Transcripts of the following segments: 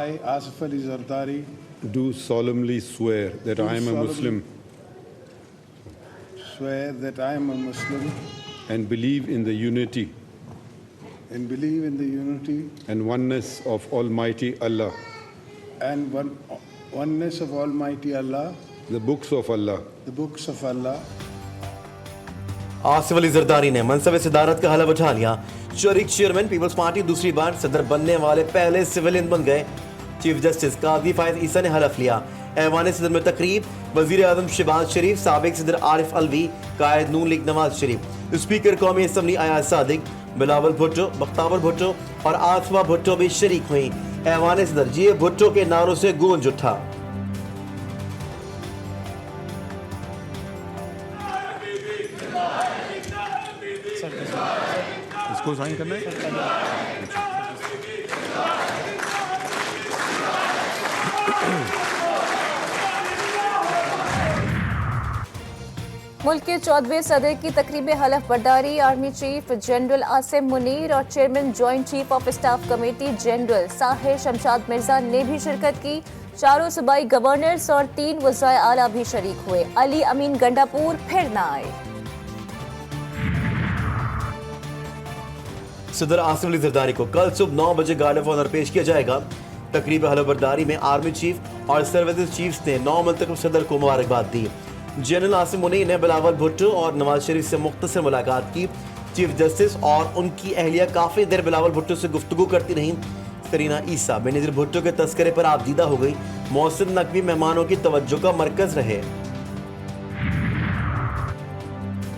I, Asif Ali Zardari, do solemnly swear that Do I am a solemnly- Muslim swear that I am a Muslim and believe in the unity and believe in the unity and oneness of Almighty Allah, and oneness of Almighty Allah, the books of Allah, the books of Allah. Asif Ali Zardari ने मनसब सदारत का हलफ उठा लिया। शरीक chairman peoples party दूसरी बार सदर बनने वाले पहले सिविलियन बन गए। चीफ जस्टिस काजी फायज ईसा ने हलफ लिया। ऐवान सदर में तकरीब वजीर आजम शहबाज शरीफ, साबिक सदर आरिफ अलवी, कायद नून लीग नवाज शरीफ, स्पीकर कौमी असम्बली अयाज सादिक, बिलावल भुट्टो, बख्तावर भुट्टो और आसमा भुट्टो भी शरीक हुई। ऐवान सदर जी भुट्टो के नारों से गूंज उठा। इसको साइन करना है। मुल्क के 14वें सदर की तकरीब हलफ बर्दारी army chief general Asim Munir और chairman joint chief of staff committee general Sahir Shamshad Mirza ने भी शिरकत की। चारों सूबाई गवर्नर्स और 3 वज़ाए आला भी शरीक हुए। अली अमीन गंडापुर फिर न आए। सदर आसिफ अली जरदारी को कल सुबह 9 बजे गार्ड ऑफ ऑनर पेश किया जाएगा। तकरीब हलफ बर्दारी में आर्मी चीफ और सर्विसेज चीफ्स ने 9 मुंतखब सदर को मुबारकबाद दी। जनरल आसिम मुनीर ने बिलावल भुट्टो और नवाज शरीफ से मुख्तसर मुलाकात की। चीफ जस्टिस और उनकी अहलिया काफी देर बिलावल भुट्टो से गुफ्तगू करती रहीं। करीना ईसा बेनज़ीर भुट्टो के तस्करे पर आबदीदा हो गई। मोहसिन नकवी मेहमानों की तवज्जो का मरकज रहे।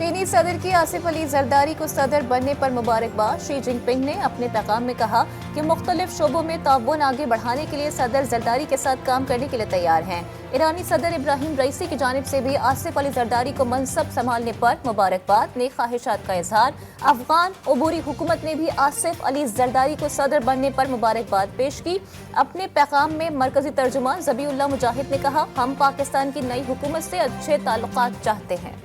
चीनी सदर की आसिफ अली जरदारी को सदर बनने पर मुबारकबाद। शी जिनपिंग ने अपने पैगाम में कहा कि मुख्तलिफ शोबों में ताउन आगे बढ़ाने के लिए सदर जरदारी के साथ काम करने के लिए तैयार हैं। ईरानी सदर इब्राहिम रईसी की जानिब से भी आसिफ अली जरदारी को मनसब संभालने पर मुबारकबाद ने ख्वाहिशात का इजहार। अफगान अबूरी हुकूमत ने भी आसिफ अली जरदारी को सदर बनने पर मुबारकबाद पेश की। अपने पैगाम में मरकजी तर्जुमान ज़बीउल्लाह मुजाहिद ने कहा, हम पाकिस्तान की नई हुकूमत से अच्छे ताल्लुकात चाहते हैं।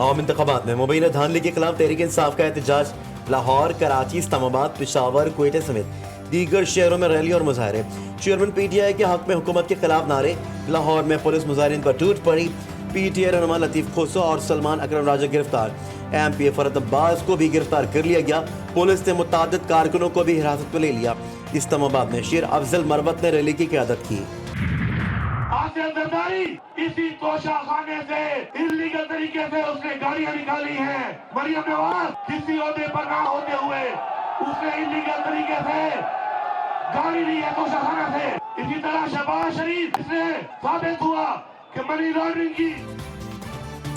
आम इंतखाबात में मुबैना धांधली के खिलाफ तहरीक इंसाफ का एहतजाज। लाहौर, कराची, इस्लामाबाद, पेशावर, क्वेटा समेत दीगर शहरों में रैली और मुजाहरे। चेयरमैन पीटीआई के हक में हुकूमत के खिलाफ नारे। लाहौर में पुलिस मुजाहिरीन पर टूट पड़ी। पीटीआई रहनुमा लतीफ खोसो और सलमान अकरम राजा गिरफ्तार। एमपी फरत अब्बास को भी गिरफ्तार कर लिया गया। पुलिस ने मुतादिद कारकुनों को भी हिरासत में ले लिया। इस्लामाबाद में शेर अफजल मरवत ने रैली की क़यादत की। आसिफ जरदारी इसी तोशा खाने से इल्लीगल तरीके से उसने गाड़ियां निकाली हैं। मरियम नवाज किसी ओहदे पर ना होते हुए उसने इल्लीगल तरीके से गाड़ी ली है तोशा खाना से। इसी तरह शहबाज शरीफ इसने साबित हुआ कि मनी लॉन्ड्रिंग की।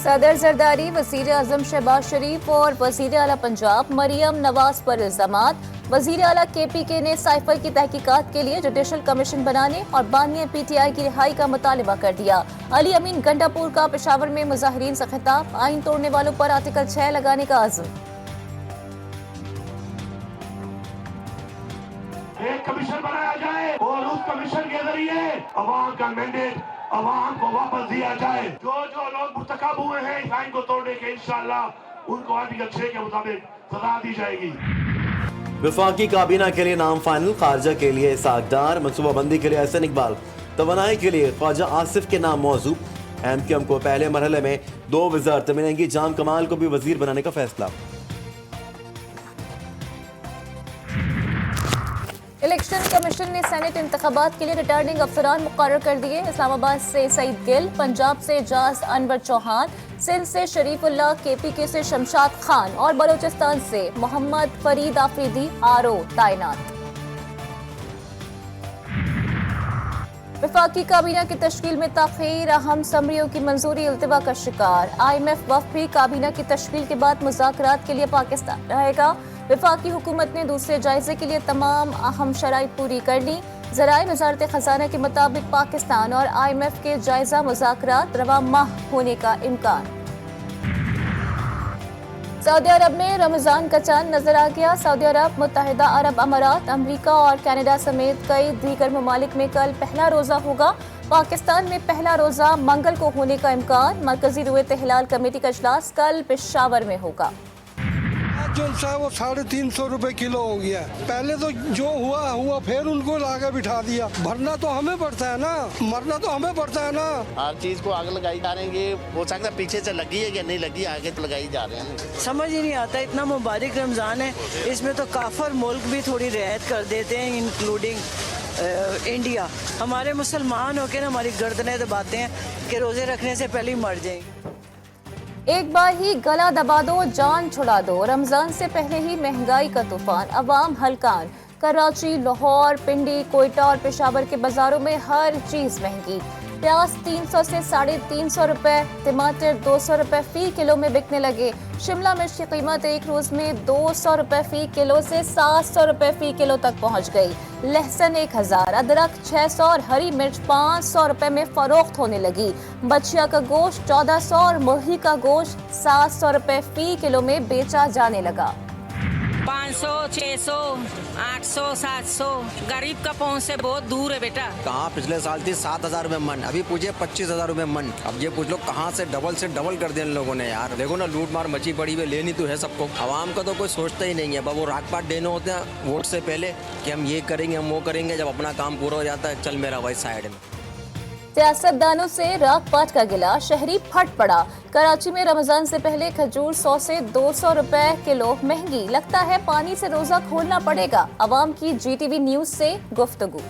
सदर जरदारी, वजीर आजम शहबाज शरीफ और वजीर आला पंजाब मरियम नवाज पर इल्जामात। वजीर आला KPK ने साइफर की तहकीकात के लिए जुडिशल कमीशन बनाने और बानिया PTI की रिहाई का मुतालिबा कर दिया। अली अमीन गंडापुर का पेशावर में मुजाहिरीन से खिताब। आइन तोड़ने वालों पर आर्टिकल 6 लगाने का आज़म। एक कमीशन बनाया जाए और उस कमीशन के जरिए अवाम का मैंडेट अवाम को वापस दिया जाए। जो लोग मुर्तकब हुए हैं इस आइन को तोड़ने के, इंशाअल्लाह उनको आर्टिकल 6 के मुताबिक सजा दी जाएगी। वफाकी काबीना के लिए नाम फाइनल। खारजा के लिए सागदार, मनसूबाबंदी के लिए एहसन इकबाल, तवानाई के लिए ख्वाजा आसिफ के नाम मौजू। MQM को पहले मरहले में 2 वज़ारतें मिलेंगी। जाम कमाल को भी वजीर बनाने का फैसला। इलेक्शन कमीशन ने सेनेट इंतखाबात के लिए रिटर्निंग अफसरान मुकर्रर कर दिए। इस्लामाबाद से सईद गिल, पंजाब से जाज अनवर चौहान, सिंध से शरीफुल्लाह, KPK से शमशाद खान और बलोचिस्तान से मोहम्मद फरीद आफरीदी RO तैनात। वफाकी काबीना की तश्कील में ताख़ीर, अहम समरियों की मंजूरी इल्तिवा का शिकार। IMF वफ़द भी काबीना की तश्कील के बाद मुज़ाकरात के लिए पाकिस्तान रहेगा। वफाकी हुकूमत ने दूसरे जायजे के लिए तमाम अहम शराइत पूरी कर ली। ज़राए वज़ारत ख़ज़ाना के मुताबिक पाकिस्तान और IMF के जायजा मुज़ाकरात रवा माह होने का इम्कान। सऊदी अरब में रमज़ान का चांद नजर आ गया। सऊदी अरब, मुत्तहिदा अरब अमारात, अमरीका और कनाडा समेत कई दीगर ममालिक में कल पहला रोज़ा होगा। पाकिस्तान में पहला रोज़ा मंगल को होने का इम्कान। मरकजी रुयत हिलाल कमेटी का इजलास कल पेशावर में होगा। आज जो है वो 350 रुपए किलो हो गया। पहले तो जो हुआ फिर उनको लाके बिठा दिया। भरना तो हमें पड़ता है ना, मरना तो हमें पड़ता है ना। हर चीज को आग लगाई जा रहे हैं, ये हो सकता है पीछे से लगी है या नहीं लगी, आगे तो लगाई जा रहे हैं। समझ ही नहीं आता, इतना मुबारक रमज़ान है, इसमें तो काफर मुल्क भी थोड़ी रियायत कर देते हैं, इंक्लूडिंग इंडिया। हमारे मुसलमान होकर ना हमारी गर्दनें दबाते हैं कि रोज़े रखने से पहले ही मर जाएंगे। एक बार ही गला दबा दो, जान छुड़ा दो। रमजान से पहले ही महंगाई का तूफान, अवाम हलकान। कराची, लाहौर, पिंडी, कोयटा और पेशावर के बाजारों में हर चीज महंगी। प्याज 300 से 350 रुपए, टमाटर 200 रुपए फी किलो में बिकने लगे। शिमला मिर्च की कीमत एक रोज में 200 रुपए फी किलो से 700 रुपए फी किलो तक पहुंच गई। लहसुन 1000, अदरक 600 और हरी मिर्च 500 रुपए में फरोख्त होने लगी। बछिया का गोश्त 1400 और मुर्गी का गोश्त 700 रुपए फी किलो में बेचा जाने लगा। 500, 600, 800, 700, गरीब का पहुंच से बहुत दूर है बेटा। कहाँ पिछले साल थी 7,000 रुपए मन, अभी पूछे 25,000 रुपए मन। अब ये पूछ लो कहाँ से डबल कर दिया इन लोगों ने यार। देखो ना लूट मार मची पड़ी हुई, लेनी तो है सबको। आवाम का तो कोई सोचता ही नहीं है। अब वो राग पाट देने होते हैं वोट से पहले कि हम ये करेंगे हम वो करेंगे, जब अपना काम पूरा हो जाता है चल मेरा भाई साइड में। सियासतदानों से राग पाट का गिला, शहरी फट पड़ा। कराची में रमजान से पहले खजूर 100 से 200 रुपए किलो महंगी। लगता है पानी से रोजा खोलना पड़ेगा। अवाम की GTV न्यूज से गुफ्तगू।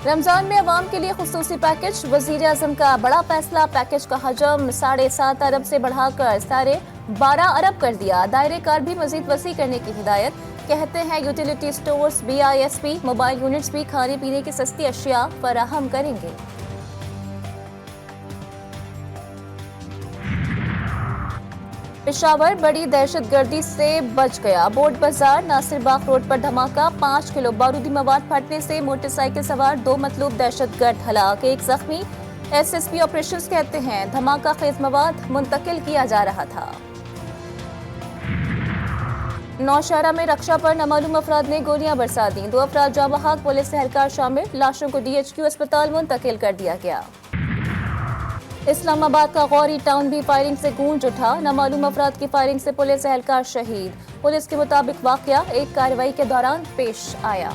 रमजान में अवाम के लिए खुसूसी पैकेज, वजीर आजम का बड़ा फैसला। पैकेज का हजम 7.5 अरब से बढ़ाकर 12.5 अरब कर दिया। दायरे कार भी मजीद वसी करने की हिदायत। कहते हैं utility stores, BISP, mobile units भी खाने पीने की सस्ती अशिया फराहम करेंगे। पेशावर बड़ी दहशतगर्दी से बच गया। बोर्ड बाजार नासिर बाग रोड पर धमाका, 5 किलो बारूदी मवाद फटने से मोटरसाइकिल सवार 2 मतलूब दहशतगर्द हलाक, 1 जख्मी। SSP ऑपरेशंस कहते हैं धमाका खेज मवाद मुंतकिल किया जा रहा था। नौशहरा में रक्षा पर नामालूम अफराद ने गोलियां बरसा दी। 2 अफराद जाँ बहक, पुलिस एहलकार शामिल। लाशों को DHQ अस्पताल मुंतकिल कर दिया गया। इस्लामाबाद का गौरी टाउन भी फायरिंग से गूंज उठा। नामालूम अफराद की फायरिंग से पुलिस एहलकार शहीद। पुलिस के मुताबिक वाकया एक कार्रवाई के दौरान पेश आया।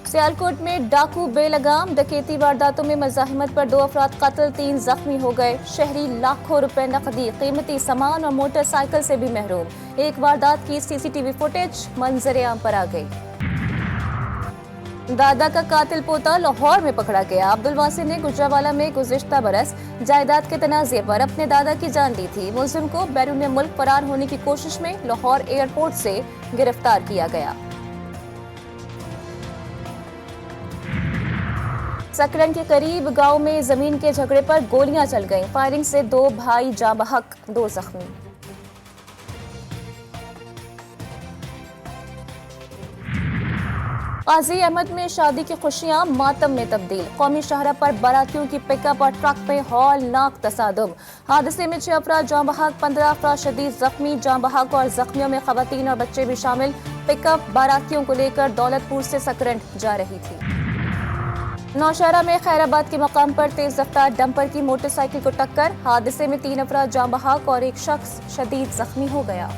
सियालकोट में डाकू बेलगाम डकैती वारदातों में मज़ाहिमत पर 2 अफराद कत्ल, 3 जख्मी हो गए। शहरी लाखों रुपए नकदी, कीमती सामान और मोटरसाइकिल से भी महरूम। एक वारदात की CCTV फुटेज मंजर आम पर आ गई। दादा का कातिल पोता लाहौर में पकड़ा गया। अब्दुल वासी ने गुजरावाला में गुज़िश्ता बरस जायदाद के तनाज़े पर अपने दादा की जान ली थी। मुलजिम को बैरून मुल्क फरार होने की कोशिश में लाहौर एयरपोर्ट से गिरफ्तार किया गया। सकरन के करीब गांव में जमीन के झगड़े पर गोलियां चल गईं। फायरिंग से 2 भाई जाँ बहक, 2 जख्मी। काजी अहमद में शादी की खुशियां मातम में तब्दील। कौमी शाहरा पर बारातियों की पिकअप और ट्रक में हौलनाक तसादुम। हादसे में 6 अफराद जाँ बहक, 15 अफराद शदीद जख्मी। जाँ बहक और जख्मियों में खवातीन और बच्चे भी शामिल। पिकअप बारातियों को लेकर दौलतपुर से सकरन जा रही थी। नौशहरा में खैराबाद के मकाम पर तेज रफ्तार डंपर की मोटरसाइकिल को टक्कर। हादसे में 3 अफराद जाँ बहक और 1 शख्स शदीद जख्मी हो गया।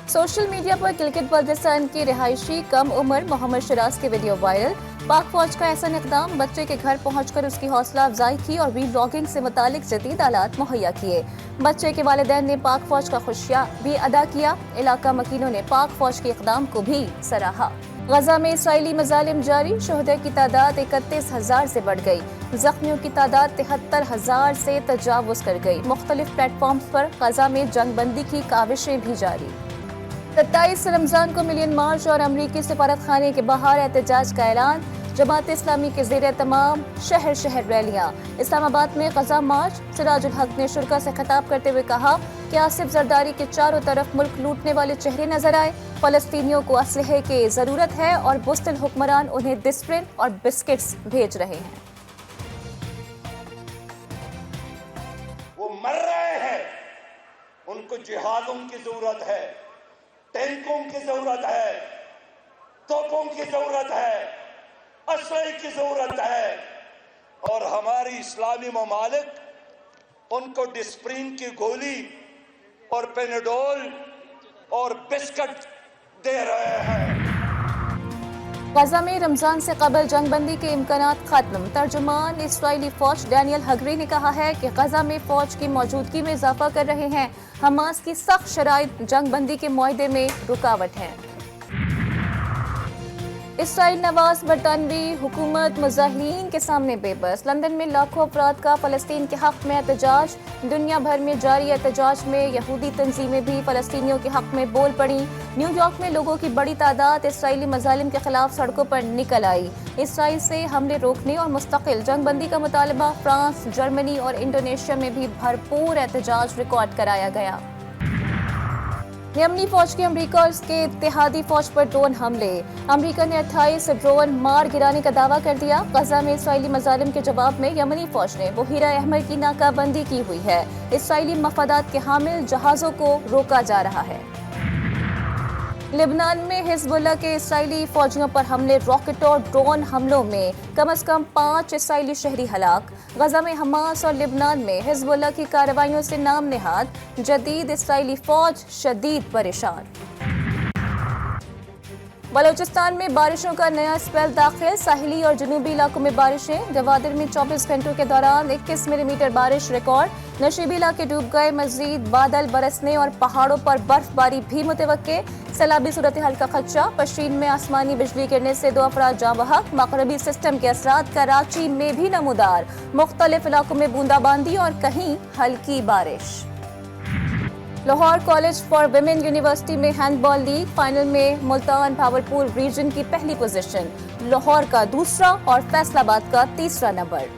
सोशल मीडिया पर गिलगित बल्तिस्तान की रिहायशी कम उम्र मोहम्मद शराज की वीडियो वायरल। पाक फौज का ऐसा इक़दाम, बच्चे के घर पहुंचकर उसकी हौसला अफजाई की और वीलॉगिंग से मुतालिक जदीद आलात मुहैया किए। बच्चे के वालिदैन ने पाक फौज का खुशिया भी अदा किया। इलाका मकीनों ने पाक फौज के इक़दाम को भी सराहा। गजा में इसराइली मजालिम जारी, शोहदे की तादाद 31,000 से बढ़ गई। जख्मियों की तादाद 73,000 से तजावुज कर गई। मुख्तलिफ प्लेटफॉर्म्स पर गजा में जंगबंदी की काविशें भी जारी। 27 रमजान को मिलियन मार्च और अमरीकी सफारत खाने के बाहर एहतजाज का ऐलान। जमात इस्लामी के ज़ेरे तमाम शहर शहर रैलियाँ। इस्लामाबाद में गजा मार्च। सिराजुल हक ने शुरा से खिताब करते हुए कहा कि आसिफ जरदारी के चारों तरफ मुल्क लूटने वाले चेहरे नजर आए। फलस्तीनियों को असलहे की जरूरत है और बुस्तिल हुक्मरान उन्हें डिस्प्रिन और बिस्किट्स भेज रहे हैं। वो मर रहे हैं, उनको जिहादों की जरूरत है, टैंकों की जरूरत है, तोपों की जरूरत है, असलहे की जरूरत है। और हमारी इस्लामी ममालिक उनको डिस्प्रिन की गोली और पेनाडोल और बिस्किट दे रहे हैं। गजा में रमजान से कबल जंगबंदी के इम्कानात खत्म। तर्जुमान इसराइली फौज डैनियल हगरी ने कहा है कि गजा में फौज की मौजूदगी में इजाफा कर रहे हैं। हमास की सख्त शराइत जंगबंदी के मुआहदे में रुकावट है। इसराइल नवाज बरतानवी हुकूमत मुजाहिरीन के सामने बेबस। लंदन में लाखों अफराद का फलस्तीन के हक में एहतजाज। दुनिया भर में जारी एहतजाज में यहूदी तंजीमें भी फलस्तीनियों के हक में बोल पड़ी। न्यूयॉर्क में लोगों की बड़ी तादाद इसराइली मजालिम के खिलाफ सड़कों पर निकल आई। इसराइल से हमले रोकने और मुस्तकिल जंगबंदी का मुतालबा। फ्रांस, जर्मनी और इंडोनेशिया में भी भरपूर एहतजाज रिकॉर्ड कराया गया। यमनी फौज की अमेरिका और उसके इत्तेहादी फौज पर ड्रोन हमले। अमेरिका ने 28 ड्रोन मार गिराने का दावा कर दिया। गजा में इसराइली मजालिम के जवाब में यमनी फौज ने बुहीरा अहमर की नाकाबंदी की हुई है। इसराइली मफादात के हामिल जहाजों को रोका जा रहा है। लेबनान में हिजबुल्लाह के इसराइली फौजियों पर हमले, रॉकेट और ड्रोन हमलों में कम से कम 5 इसराइली शहरी हलाक। गजा में हमास और लेबनान में हिजबुल्लाह की कार्रवाइयों से नाम नेहाद जदीद इसराइली फौज शदीद परेशान। बलूचिस्तान में बारिशों का नया स्पेल दाखिल। साहिली और जनूबी इलाकों में बारिशें। गवादर में 24 घंटों के दौरान 21 मिलीमीटर बारिश रिकॉर्ड। नशीबी इलाके डूब गए। मजीद बादल बरसने और पहाड़ों पर बर्फबारी भी मुतवक्के। सैलाबी सूरत हाल का खदशा। पश्चिम में आसमानी बिजली गिरने से 2 अफराद जाँ बहक। मगरबी सिस्टम के असरात कराची में भी नमूदार। मुख्तलिफ इलाकों में बूंदाबांदी और कहीं हल्की बारिश। Lahore college for women university में हैंडबॉल लीग फाइनल में मुल्तान भावलपुर रीजन की पहली पोजीशन, लाहौर का दूसरा और फैसलाबाद का तीसरा नंबर।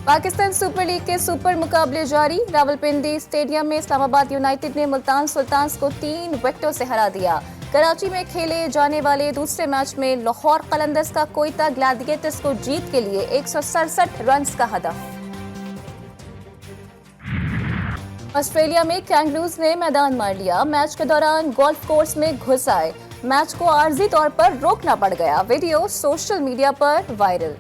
पाकिस्तान सुपर लीग के सुपर मुकाबले जारी। रावलपिंडी स्टेडियम में इस्लामाबाद यूनाइटेड ने मुल्तान सुल्तान्स को 3 विकेटों से हरा दिया। कराची में खेले जाने वाले दूसरे मैच में लाहौर कलंदर्स का कोयटा ग्लैडिएटर्स को जीत के लिए 167 रन का हदफ। ऑस्ट्रेलिया में कैंगरूज ने मैदान मार लिया। मैच के दौरान गोल्फ कोर्स में घुस आए। मैच को आर्जी तौर पर रोकना पड़ गया। वीडियो सोशल मीडिया पर वायरल।